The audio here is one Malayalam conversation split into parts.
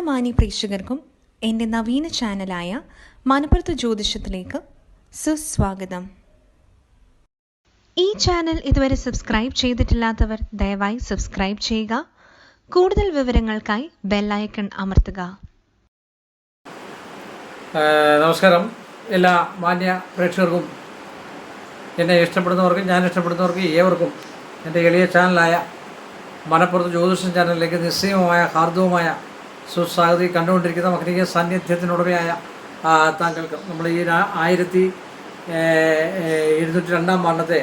മാന്യ പ്രേക്ഷകർക്കും എൻ്റെ നവീന ചാനലായ മനപ്പുറത്ത് ജ്യോതിഷത്തിലേക്ക് സുസ്വാഗതം. ഈ ചാനൽ ഇതുവരെ സബ്സ്ക്രൈബ് ചെയ്തിട്ടില്ലാത്തവർ ദയവായി സബ്സ്ക്രൈബ് ചെയ്യുക. കൂടുതൽ വിവരങ്ങൾക്കായി ബെല്ലൈക്കൺ അമർത്തുക. നമസ്കാരം. എല്ലാ മാന്യ പ്രേക്ഷകർക്കും എന്നെ ഇഷ്ടപ്പെടുന്നവർക്കും ഞാൻ ഇഷ്ടപ്പെടുന്നവർക്കും ഏവർക്കും എൻ്റെ എളിയ ചാനലായ മനപ്പുറത്ത് ജ്യോതിഷം ചാനലിലേക്ക് നിശ്ചയമായ ഹാർദവുമായ സുസ്വാഗതി. കണ്ടുകൊണ്ടിരിക്കുന്ന മകനീയ സാന്നിധ്യത്തിനുടമയായ താങ്കൾക്ക് നമ്മൾ ഈ 1702 വർണ്ണത്തെ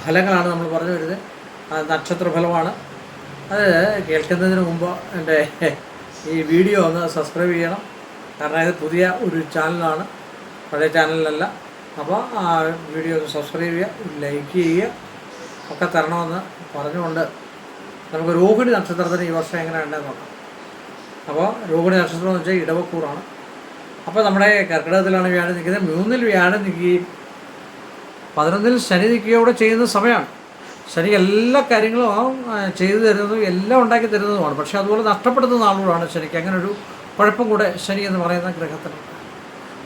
ഫലങ്ങളാണ് നമ്മൾ പറഞ്ഞു വരുന്നത്. നക്ഷത്ര ഫലമാണ്. അത് കേൾക്കുന്നതിന് മുമ്പ് എൻ്റെ ഈ വീഡിയോ ഒന്ന് സബ്സ്ക്രൈബ് ചെയ്യണം. കാരണം ഇത് പുതിയ ഒരു ചാനലാണ്, പഴയ ചാനലിലല്ല. അപ്പോൾ ആ വീഡിയോ ഒന്ന് സബ്സ്ക്രൈബ് ചെയ്യുക, ലൈക്ക് ചെയ്യുക ഒക്കെ തരണമെന്ന് പറഞ്ഞുകൊണ്ട് നമുക്ക് രോഹിണി നക്ഷത്രത്തിന് ഈ വർഷം എങ്ങനെ ഉണ്ടെന്ന് നോക്കാം. അപ്പോൾ രോഹിണി നക്ഷത്രം എന്ന് വെച്ചാൽ ഇടവക്കൂറാണ്. അപ്പോൾ നമ്മുടെ കർക്കിടകത്തിലാണ് വ്യാഴം നിൽക്കുന്നത്. 3-ൽ വ്യാഴം നിൽക്കുകയും 11-ൽ ശനി നിൽക്കുകയോടെ ചെയ്യുന്ന സമയമാണ്. ശനി എല്ലാ കാര്യങ്ങളും ചെയ്തു തരുന്നതും എല്ലാം ഉണ്ടാക്കി തരുന്നതുമാണ്. പക്ഷേ അതുപോലെ നഷ്ടപ്പെടുത്തുന്ന ആളുകളാണ് ശനിക്ക്. അങ്ങനെ ഒരു കുഴപ്പം കൂടെ ശനി എന്ന് പറയുന്ന ഗ്രഹത്തിനുണ്ട്.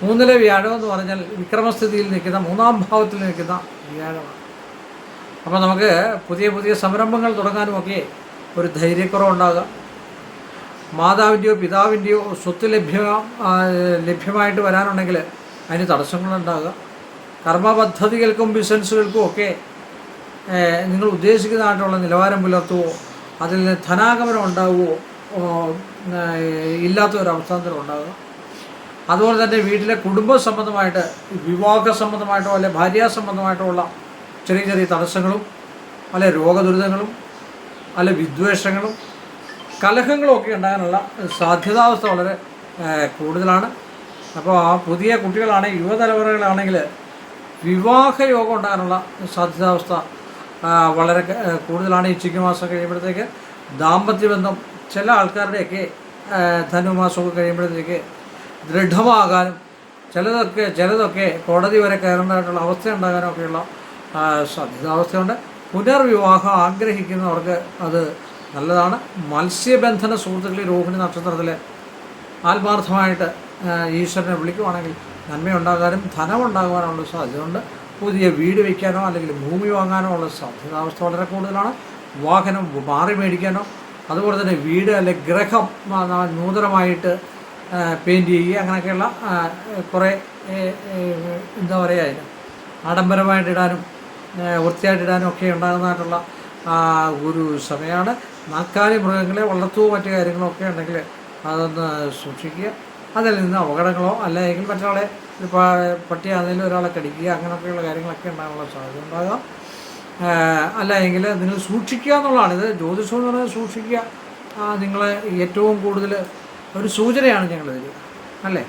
3-ലെ വ്യാഴം എന്ന് പറഞ്ഞാൽ വിക്രമസ്ഥിതിയിൽ നിൽക്കുന്ന 3-ാം ഭാവത്തിൽ നിൽക്കുന്ന വ്യാഴമാണ്. അപ്പോൾ നമുക്ക് പുതിയ പുതിയ സംരംഭങ്ങൾ തുടങ്ങാനുമൊക്കെ ഒരു ധൈര്യക്കുറവുണ്ടാകുക, മാതാവിൻ്റെയോ പിതാവിൻ്റെയോ സ്വത്ത് ലഭ്യമായിട്ട് വരാനുണ്ടെങ്കിൽ അതിന് തടസ്സങ്ങളുണ്ടാകുക, കർമ്മപദ്ധതികൾക്കും ബിസിനസ്സുകൾക്കും ഒക്കെ നിങ്ങൾ ഉദ്ദേശിക്കുന്നതായിട്ടുള്ള നിലവാരം പുലർത്തുവോ അതിൽ നിന്ന് ധനാഗമനം ഉണ്ടാവുകയോ ഇല്ലാത്ത ഒരവസ്ഥാന്തരം ഉണ്ടാകുക. അതുപോലെ തന്നെ വീട്ടിലെ കുടുംബ സംബന്ധമായിട്ട്, വിവാഹ സംബന്ധമായിട്ടോ അല്ലെ ഭാര്യാസംബന്ധമായിട്ടോ ഉള്ള ചെറിയ ചെറിയ തടസ്സങ്ങളും അല്ലെ രോഗദുരിതങ്ങളും അല്ലെ വിദ്വേഷങ്ങളും കലഹങ്ങളും ഒക്കെ ഉണ്ടാകാനുള്ള സാധ്യതാവസ്ഥ വളരെ കൂടുതലാണ്. അപ്പോൾ ആ പുതിയ കുട്ടികളാണെങ്കിൽ, യുവതലമുറകളാണെങ്കിൽ വിവാഹ യോഗം ഉണ്ടാകാനുള്ള സാധ്യതാവസ്ഥ വളരെ കൂടുതലാണ്. ഈ ചിങ്ങമാസം കഴിയുമ്പോഴത്തേക്ക് ദാമ്പത്യബന്ധം ചില ആൾക്കാരുടെയൊക്കെ ധനുമാസമൊക്കെ കഴിയുമ്പോഴത്തേക്ക് ദൃഢമാകാനും ചിലതൊക്കെ കോടതി വരെ കയറേണ്ടതായിട്ടുള്ള അവസ്ഥ ഉണ്ടാകാനൊക്കെയുള്ള സാധ്യതാവസ്ഥയുണ്ട്. പുനർവിവാഹം ആഗ്രഹിക്കുന്നവർക്ക് അത് നല്ലതാണ്. മത്സ്യബന്ധന സുഹൃത്തുക്കളിൽ രോഹിണി നക്ഷത്രത്തിൽ ആത്മാർത്ഥമായിട്ട് ഈശ്വരനെ വിളിക്കുവാണെങ്കിൽ നന്മയുണ്ടാകാനും ധനമുണ്ടാകുവാനുള്ള സാധ്യതയുണ്ട്. പുതിയ വീട് വയ്ക്കാനോ അല്ലെങ്കിൽ ഭൂമി വാങ്ങാനോ ഉള്ള സാധ്യതാവസ്ഥ വളരെ കൂടുതലാണ്. വാഹനം മാറി മേടിക്കാനോ അതുപോലെ തന്നെ വീട് അല്ലെങ്കിൽ ഗ്രഹം നൂതനമായിട്ട് പെയിൻറ്റ് ചെയ്യുക, അങ്ങനെയൊക്കെയുള്ള കുറേ എന്താ പറയുക, അതിന് ആഡംബരമായിട്ടിടാനും വൃത്തിയായിട്ടിടാനും ഒക്കെ ഉണ്ടാകുന്നതായിട്ടുള്ള ഒരു സമയമാണ്. നാൽക്കാലി മൃഗങ്ങളെ വളർത്തുകയോ മറ്റു കാര്യങ്ങളോ ഒക്കെ ഉണ്ടെങ്കിൽ അതൊന്ന് സൂക്ഷിക്കുക. അതിൽ നിന്ന് അപകടങ്ങളോ അല്ലെങ്കിൽ മറ്റൊരാളെ പട്ടിയാണെങ്കിലും ഒരാളെ കടിക്കുക അങ്ങനെയൊക്കെയുള്ള കാര്യങ്ങളൊക്കെ ഉണ്ടാകാനുള്ള സാധ്യത ഉണ്ടാകാം. അല്ല എങ്കിൽ നിങ്ങൾ സൂക്ഷിക്കുക എന്നുള്ളതാണ്. ഇത് ജ്യോതിഷം എന്ന് പറഞ്ഞാൽ സൂക്ഷിക്കുക. നിങ്ങൾ ഏറ്റവും കൂടുതൽ ഒരു സൂചനയാണ് ഞങ്ങൾ തരിക, അല്ലേ?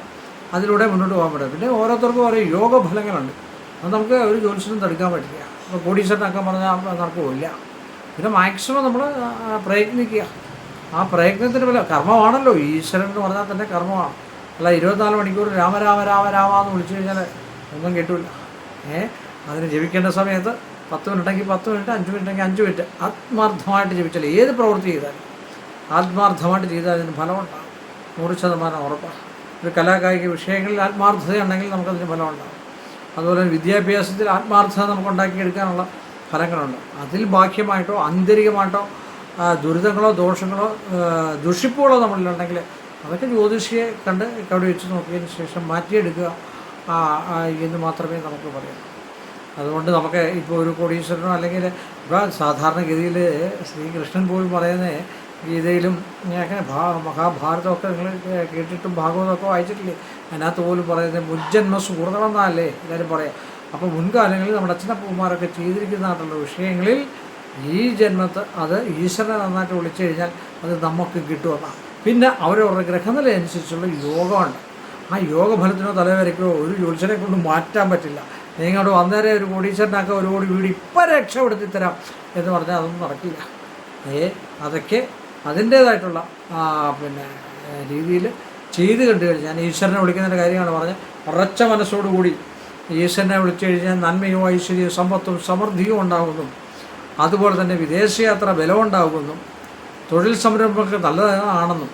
അതിലൂടെ മുന്നോട്ട് പോകാൻ പറ്റും. പിന്നെ ഓരോരുത്തർക്കും ഓരോ യോഗഫലങ്ങളുണ്ട്. അത് നമുക്ക് ഒരു ജ്യോതിഷനും തടുക്കാൻ പറ്റില്ല. അപ്പോൾ കോടീശ്വരനൊക്കെ പറഞ്ഞാൽ നടക്കില്ല. പിന്നെ മാക്സിമം നമ്മൾ പ്രയത്നിക്കുക. ആ പ്രയത്നത്തിന് വല്ല കർമ്മമാണല്ലോ. ഈശ്വരൻ എന്ന് പറഞ്ഞാൽ തന്നെ കർമ്മമാണ്. അല്ല 24 മണിക്കൂർ രാമ രാമ രാമ രാമ എന്ന് വിളിച്ചു കഴിഞ്ഞാൽ ഒന്നും കിട്ടില്ല. അതിന് ജപിക്കേണ്ട സമയത്ത് 10 മിനിറ്റെങ്കിൽ 10 മിനിറ്റ്, 5 മിനിറ്റെങ്കിൽ 5 മിനിറ്റ് ആത്മാർത്ഥമായിട്ട് ജപിച്ചാൽ ഏത് പ്രവൃത്തി ചെയ്താലും ആത്മാർത്ഥമായിട്ട് ചെയ്താൽ അതിന് ഫലമുണ്ടാകും. 100% ഉറപ്പാണ്. ഒരു കലാകായിക വിഷയങ്ങളിൽ ആത്മാർത്ഥതയുണ്ടെങ്കിൽ നമുക്കതിന് ഫലമുണ്ടാകും. അതുപോലെ വിദ്യാഭ്യാസത്തിൽ ആത്മാർത്ഥത നമുക്ക് ഉണ്ടാക്കിയെടുക്കാനുള്ള ഫലങ്ങളുണ്ട്. അതിൽ ബാഹ്യമായിട്ടോ ആന്തരികമായിട്ടോ ദുരിതങ്ങളോ ദോഷങ്ങളോ ദുഷിപ്പുകളോ നമ്മളിലുണ്ടെങ്കിൽ അതൊക്കെ ജ്യോതിഷിയെ കണ്ട് കവിടെ വെച്ച് നോക്കിയതിന് ശേഷം മാറ്റിയെടുക്കുക എന്ന് മാത്രമേ നമുക്ക് പറയാം. അതുകൊണ്ട് നമുക്ക് ഇപ്പോൾ ഒരു കോടീശ്വരനോ അല്ലെങ്കിൽ ഇപ്പോൾ സാധാരണഗതിയിൽ ശ്രീകൃഷ്ണൻ പോലും പറയുന്നത് ഗീതയിലും മഹാഭാരതമൊക്കെ നിങ്ങൾ കേട്ടിട്ടും ഭാഗവതമൊക്കെ വായിച്ചിട്ടില്ലേ? അതിനകത്ത് പോലും പറയുന്നത് മുജ്ജന്മ സുഹൃതമെന്നല്ലേ എല്ലാവരും പറയാം. അപ്പോൾ മുൻകാലങ്ങളിൽ നമ്മുടെ അച്ഛനപ്പൂമാരൊക്കെ ചെയ്തിരിക്കുന്നതായിട്ടുള്ള വിഷയങ്ങളിൽ ഈ ജന്മത്ത് അത് ഈശ്വരനെ നന്നായിട്ട് വിളിച്ചു കഴിഞ്ഞാൽ അത് നമുക്ക് കിട്ടുമെന്നാണ്. പിന്നെ അവരവരുടെ ഗ്രഹനില അനുസരിച്ചുള്ള യോഗമുണ്ട്. ആ യോഗഫലത്തിനോ തലവരയ്ക്കോ ഒരു ജ്യോത്സ്യനെ കൊണ്ട് മാറ്റാൻ പറ്റില്ല. നിങ്ങളോട് അന്നേരം ഒരു കോടീശ്വരനാക്കുക, ഒരു കോടി വീട് ഇപ്പം രക്ഷപ്പെടുത്തി തരാം എന്ന് പറഞ്ഞാൽ അതൊന്നും നടക്കില്ല. അതൊക്കെ അതിൻ്റേതായിട്ടുള്ള രീതിയിൽ ചെയ്ത് കണ്ടു കഴിഞ്ഞാൽ ഞാൻ ഈശ്വരനെ വിളിക്കുന്നതിൻ്റെ കാര്യമാണ് പറഞ്ഞത്. ഉറച്ച മനസ്സോടുകൂടി ഈശ്വരനെ വിളിച്ചു കഴിഞ്ഞാൽ നന്മയും ഐശ്വര്യവും സമ്പത്തും സമൃദ്ധിയും ഉണ്ടാകുന്നു. അതുപോലെ തന്നെ വിദേശയാത്ര ബലമുണ്ടാകുന്നു. തൊഴിൽ സംരംഭങ്ങൾക്ക് നല്ലതാണെന്നും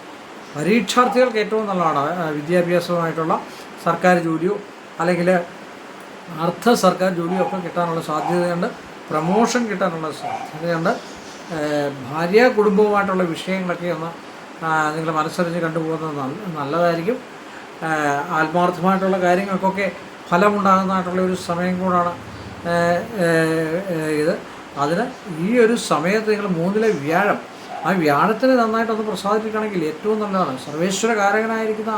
പരീക്ഷാർത്ഥികൾക്ക് ഏറ്റവും നല്ലതാണ് വിദ്യാഭ്യാസമായിട്ടുള്ള സർക്കാർ ജോലിയോ അല്ലെങ്കിൽ അർദ്ധ സർക്കാർ ജോലിയോ ഒക്കെ കിട്ടാനുള്ള സാധ്യതയുണ്ട്, പ്രമോഷൻ കിട്ടാനുള്ള സാധ്യതയുണ്ട്. ഭാര്യ കുടുംബവുമായിട്ടുള്ള വിഷയങ്ങളൊക്കെ ഒന്ന് നിങ്ങൾ മനസ്സറിഞ്ഞ് കണ്ടുപോകുന്നത് നല്ലതായിരിക്കും. ആത്മാർത്ഥമായിട്ടുള്ള കാര്യങ്ങൾക്കൊക്കെ ഫലമുണ്ടാകുന്നതായിട്ടുള്ള ഒരു സമയം കൂടാണ് ഇത്. അതിന് ഈ ഒരു സമയത്ത് നിങ്ങൾ 3-ലെ വ്യാഴം, ആ വ്യാഴത്തിന് നന്നായിട്ടൊന്ന് പ്രസാദിപ്പിക്കുകയാണെങ്കിൽ ഏറ്റവും നല്ലതാണ്. സർവേശ്വരകാരകനായിരിക്കുന്ന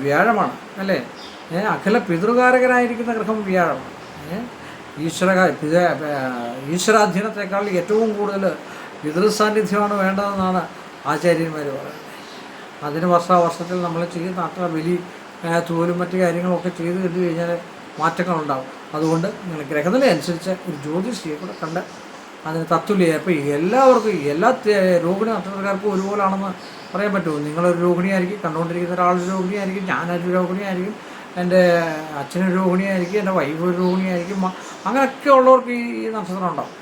വ്യാഴമാണ് അല്ലേ, അഖില പിതൃകാരകനായിരിക്കുന്ന ഗ്രഹം വ്യാഴമാണ്. ഈശ്വരാധീനത്തെക്കാൾ ഏറ്റവും കൂടുതൽ പിതൃസാന്നിധ്യമാണ് വേണ്ടതെന്നാണ് ആചാര്യന്മാർ പറയുന്നത്. അതിന് വർഷാവർഷത്തിൽ നമ്മൾ ചെയ്യുന്ന അത്ര വലിയ തോലും മറ്റു കാര്യങ്ങളൊക്കെ ചെയ്ത് കണ്ടു കഴിഞ്ഞാൽ മാറ്റങ്ങളുണ്ടാകും. അതുകൊണ്ട് നിങ്ങൾ ഗ്രഹനില അനുസരിച്ച് ഒരു ജ്യോതിഷിയെ കൂടെ കണ്ട് അതിന് തത്തുല്യ. ഇപ്പോൾ എല്ലാവർക്കും എല്ലാ രോഹിണി നക്ഷത്രക്കാർക്കും ഒരുപോലാണെന്ന് പറയാൻ പറ്റുമോ? നിങ്ങളൊരു രോഹിണിയായിരിക്കും, കണ്ടുകൊണ്ടിരിക്കുന്ന ഒരാളൊരു രോഹിണിയായിരിക്കും, ഞാനൊരു രോഹിണിയായിരിക്കും, എൻ്റെ അച്ഛനൊരു രോഹിണിയായിരിക്കും, എൻ്റെ വൈഫ് ഒരു രോഹിണിയായിരിക്കും. അങ്ങനെയൊക്കെ ഉള്ളവർക്ക് ഈ നക്ഷത്രം ഉണ്ടാവും.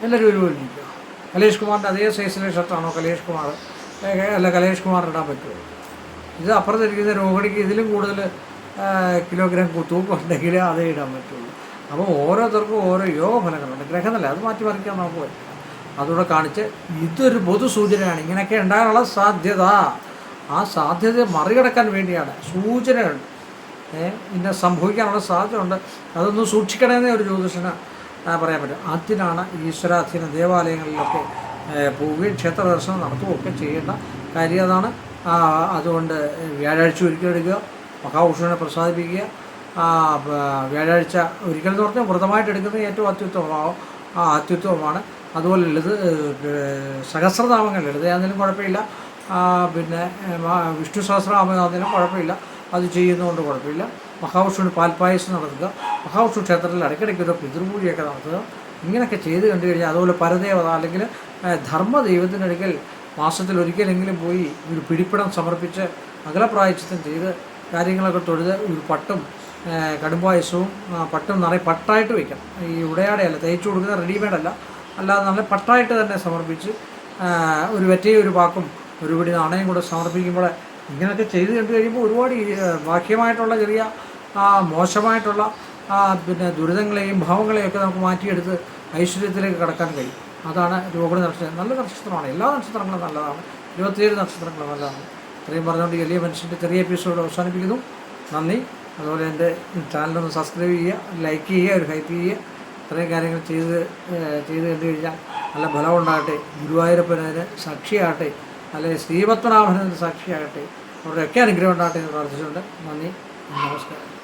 എല്ലാവരും ഒരുപോലെ ഇരിക്കുക. കലേഷ് കുമാറിൻ്റെ അതേ സൈസിലെ ഷർട്ടാണോ കലേഷ് കുമാർ കലേഷ് കുമാർ ഇടാൻ പറ്റുമോ? ഇത് അപ്പുറത്തിരിക്കുന്ന രോഹിണിക്ക് ഇതിലും കൂടുതൽ കിലോഗ്രാം തൂക്കമുണ്ടെങ്കിൽ അതേ ഇടാൻ പറ്റുള്ളൂ. അപ്പോൾ ഓരോരുത്തർക്കും ഓരോ യോഗഫലങ്ങളുണ്ട്. ഗ്രഹനില അത് മാറ്റി മറിക്കാൻ നമുക്ക് പറ്റും. അതുകൂടെ കാണിച്ച് ഇതൊരു പൊതു സൂചനയാണ്. ഇങ്ങനെയൊക്കെ ഉണ്ടാകാനുള്ള സാധ്യത, ആ സാധ്യതയെ മറികടക്കാൻ വേണ്ടിയാണ് സൂചനകൾ. ഇന്നെ സംഭവിക്കാനുള്ള സാധ്യത ഉണ്ട്, അതൊന്ന് സൂക്ഷിക്കണമെന്നേ ഒരു ജ്യോതിഷന് പറയാൻ പറ്റും. അതിനാണ് ഈശ്വരാധീന ദേവാലയങ്ങളിലൊക്കെ പോവുകയും ക്ഷേത്ര ദർശനം നടത്തുകയൊക്കെ ചെയ്യേണ്ട കാര്യം അതാണ്. അതുകൊണ്ട് വ്യാഴാഴ്ച ഒരിക്കൽ എടുക്കുക, മഹാവിഷ്ണുവിനെ പ്രസാദിപ്പിക്കുക. വ്യാഴാഴ്ച ഒരിക്കൽ എന്ന് പറഞ്ഞാൽ വ്രതമായിട്ട് എടുക്കുന്നത് ഏറ്റവും അത്യുത്തമമാണ്. അതുപോലെ സഹസ്രനാമങ്ങൾ ലളിതയാണെങ്കിലും കുഴപ്പമില്ല, പിന്നെ വിഷ്ണു സഹസ്രനാമമാണെങ്കിലും കുഴപ്പമില്ല, അത് ചെയ്യുന്നതുകൊണ്ട് കുഴപ്പമില്ല. മഹാവിഷ്ണുവിന് പാൽപ്പായസം നടത്തുക, മഹാവിഷ്ണു ക്ഷേത്രത്തിൽ ഇടയ്ക്കിടയ്ക്ക് ഒരു പിതൃപൂജയൊക്കെ നടത്തുക. ഇങ്ങനെയൊക്കെ ചെയ്ത് കണ്ടു കഴിഞ്ഞാൽ, അതുപോലെ പരദേവത അല്ലെങ്കിൽ ധർമ്മദൈവത്തിനടുക്കൽ മാസത്തിൽ ഒരിക്കലെങ്കിലും പോയി ഒരു പിടിപ്പിടം സമർപ്പിച്ച് അകലപ്രായശ്ചിത്തം ചെയ്ത് കാര്യങ്ങളൊക്കെ തൊഴുത് ഒരു പട്ടും കടുംപായസവും പട്ടും നിറയെ പട്ടായിട്ട് വയ്ക്കണം. ഈ ഉടയാടയല്ല, തയ്ച്ചു കൊടുക്കുന്ന റെഡിമെയ്ഡല്ല, അല്ലാതെ നല്ല പട്ടായിട്ട് തന്നെ സമർപ്പിച്ച് ഒരു വെറ്റയും ഒരു പാക്കും ഒരു പിടി നാണയം കൂടെ സമർപ്പിക്കുമ്പോൾ ഇങ്ങനെയൊക്കെ ചെയ്ത് കണ്ടു കഴിയുമ്പോൾ ഒരുപാട് ബാഹ്യമായിട്ടുള്ള ചെറിയ മോശമായിട്ടുള്ള പിന്നെ ദുരിതങ്ങളെയും ഭാവങ്ങളെയും ഒക്കെ നമുക്ക് മാറ്റിയെടുത്ത് ഐശ്വര്യത്തിലേക്ക് കടക്കാൻ കഴിയും. അതാണ് രോഹിണി നക്ഷത്രം. നല്ല നക്ഷത്രമാണ്, എല്ലാ നക്ഷത്രങ്ങളും നല്ലതാണ്, 27 നക്ഷത്രങ്ങളും നല്ലതാണ്. ഇത്രയും പറഞ്ഞുകൊണ്ട് എളിയ മനുഷ്യൻ്റെ ചെറിയ എപ്പിസോഡ് അവസാനിപ്പിക്കുന്നു. നന്ദി. അതുപോലെ എൻ്റെ ചാനലൊന്ന് സബ്സ്ക്രൈബ് ചെയ്യുക, ലൈക്ക് ചെയ്യുക, ഒരു ഹൈപ്പ് ചെയ്യുക. ഇത്രയും കാര്യങ്ങൾ ചെയ്ത് കണ്ടു കഴിഞ്ഞാൽ നല്ല ഫലമുണ്ടാകട്ടെ. ഗുരുവായൂരപ്പനതിന് സാക്ഷിയാകട്ടെ, അല്ലെങ്കിൽ ശ്രീപത്മനാഭനതിന് സാക്ഷിയാകട്ടെ. അവരുടെയൊക്കെ അനുഗ്രഹം ഉണ്ടാകട്ടെ എന്ന് പ്രാർത്ഥിച്ചുകൊണ്ട് നന്ദി, നമസ്കാരം.